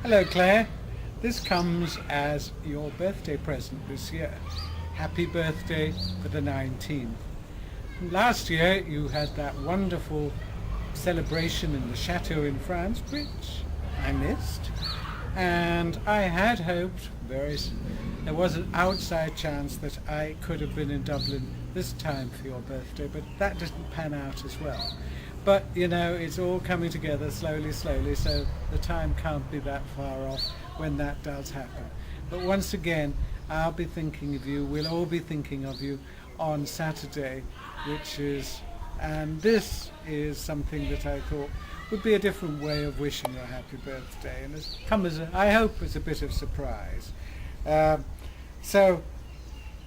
Hello, Claire. This comes as your birthday present this year. Happy birthday for the 19th. Last year you had that wonderful celebration in the chateau in France, which I missed. And I had hoped, there was an outside chance that I could have been in Dublin this time for your birthday, but that didn't pan out as well. But, it's all coming together slowly, so the time can't be that far off when that does happen. But once again, I'll be thinking of you, we'll all be thinking of you on Saturday, and this is something that I thought would be a different way of wishing you a happy birthday, and it's come I hope, as a bit of surprise. So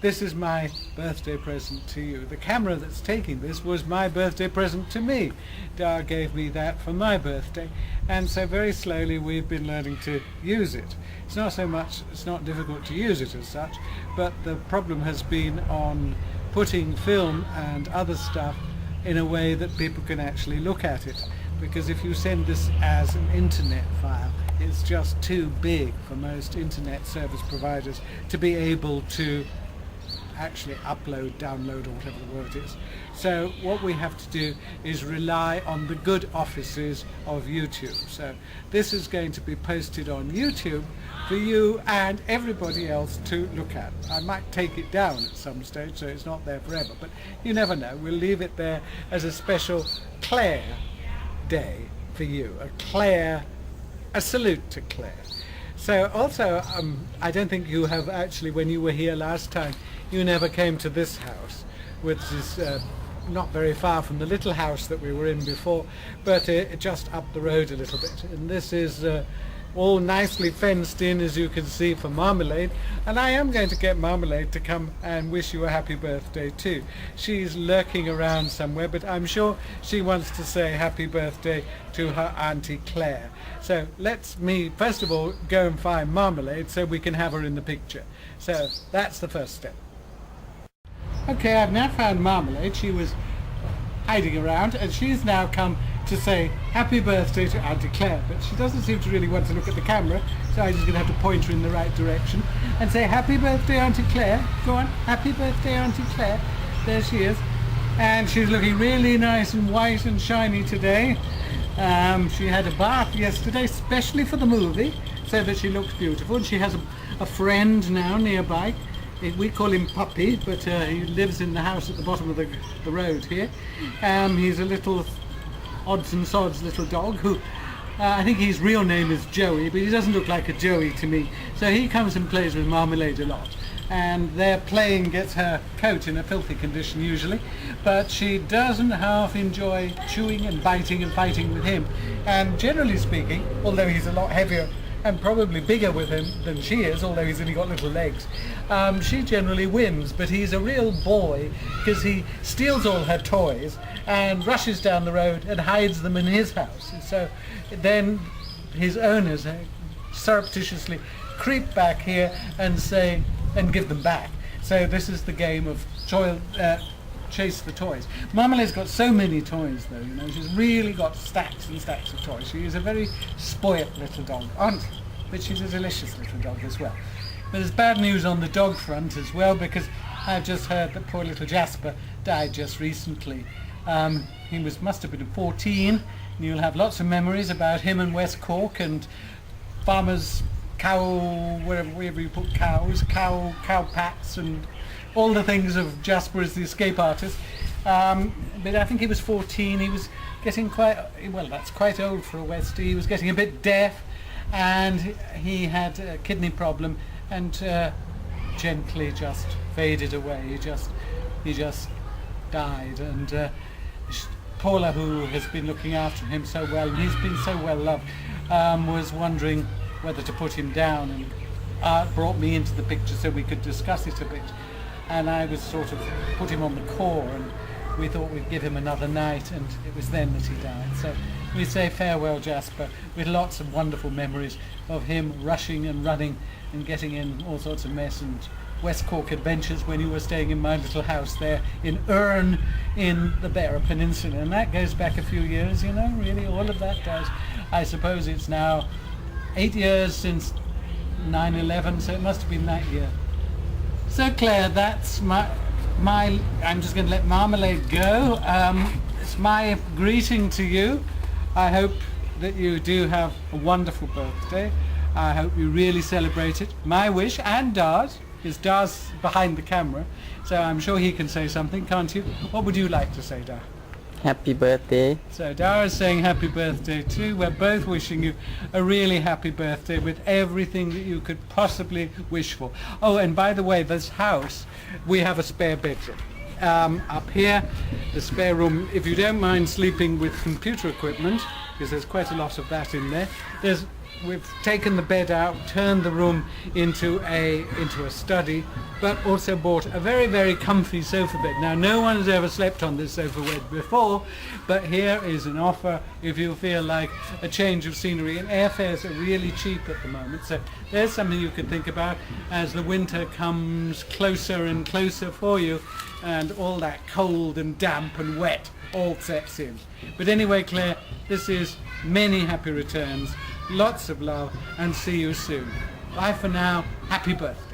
this is my birthday present to you. The camera that's taking this was my birthday present to me. Dar gave me that for my birthday, and so very slowly we've been learning to use it. It's not difficult to use it as such, but the problem has been on putting film and other stuff in a way that people can actually look at it. Because if you send this as an internet file, it's just too big for most internet service providers to be able to actually upload, download, or whatever the word is. So what we have to do is rely on the good offices of YouTube. So this is going to be posted on YouTube for you and everybody else to look at. I might take it down at some stage so it's not there forever, but you never know. We'll leave it there as a special Claire Day for you, a salute to Claire. So also, I don't think you have actually, when you were here last time, you never came to this house, which is not very far from the little house that we were in before, but just up the road a little bit. And this is all nicely fenced in, as you can see, for Marmalade, and I am going to get Marmalade to come and wish you a happy birthday too. She's lurking around somewhere, but I'm sure she wants to say happy birthday to her Auntie Claire. So let's me first of all go and find Marmalade so we can have her in the picture. So that's the first step. Okay, I've now found Marmalade. She was hiding around, and she's now come to say happy birthday to Auntie Claire, but she doesn't seem to really want to look at the camera, so I'm just going to have to point her in the right direction and say happy birthday Auntie Claire. Go on, happy birthday Auntie Claire. There she is, and she's looking really nice and white and shiny today. She had a bath yesterday especially for the movie, so that she looks beautiful, and she has a friend now nearby. We call him Puppy, but he lives in the house at the bottom of the road here. He's a little odds and sods little dog who I think his real name is Joey, but he doesn't look like a Joey to me. So he comes and plays with Marmalade a lot. And their playing gets her coat in a filthy condition usually, but she doesn't half enjoy chewing and biting and fighting with him. And generally speaking, although he's a lot heavier and probably bigger with him than she is, although he's only got little legs, she generally wins. But he's a real boy because he steals all her toys and rushes down the road and hides them in his house. And so then his owners surreptitiously creep back here and give them back. So this is the game of chase the toys. Marmalade's got so many toys though, she's really got stacks and stacks of toys. She is a very spoilt little dog, but she's a delicious little dog as well. But there's bad news on the dog front as well, because I've just heard that poor little Jasper died just recently. He must have been 14, and you'll have lots of memories about him and West Cork and farmers' wherever you put cows, cow pats and all the things of Jasper as the escape artist. But I think he was 14, he was getting that's quite old for a Westie. He was getting a bit deaf, and he had a kidney problem, and gently just faded away. He just died, and Paula, who has been looking after him so well, and he's been so well loved, was wondering whether to put him down, and Art brought me into the picture so we could discuss it a bit. And I was sort of put him on the core, and we thought we'd give him another night, and it was then that he died. So we say farewell, Jasper, with lots of wonderful memories of him rushing and running and getting in all sorts of mess, and West Cork adventures when you were staying in my little house there in Erne in the Beara Peninsula. And that goes back a few years, really, all of that does. I suppose it's now 8 years since 9/11, so it must have been that year. So Claire, that's my I'm just going to let Marmalade go. It's my greeting to you. I hope that you do have a wonderful birthday. I hope you really celebrate it. My wish, and Dar's, because Dar's behind the camera, so I'm sure he can say something, can't you? What would you like to say, Dar? Happy birthday. So Dar is saying happy birthday too. We're both wishing you a really happy birthday with everything that you could possibly wish for. Oh, and by the way, this house, we have a spare bedroom. Up here, the spare room, if you don't mind sleeping with computer equipment, because there's quite a lot of that in there, we've taken the bed out, turned the room into a study, but also bought a very, very comfy sofa bed. Now, no one has ever slept on this sofa bed before, but here is an offer if you feel like a change of scenery. And airfares are really cheap at the moment, so there's something you can think about as the winter comes closer and closer for you, and all that cold and damp and wet all sets in. But anyway, Claire, this is many happy returns. Lots of love, and see you soon. Bye for now. Happy birthday.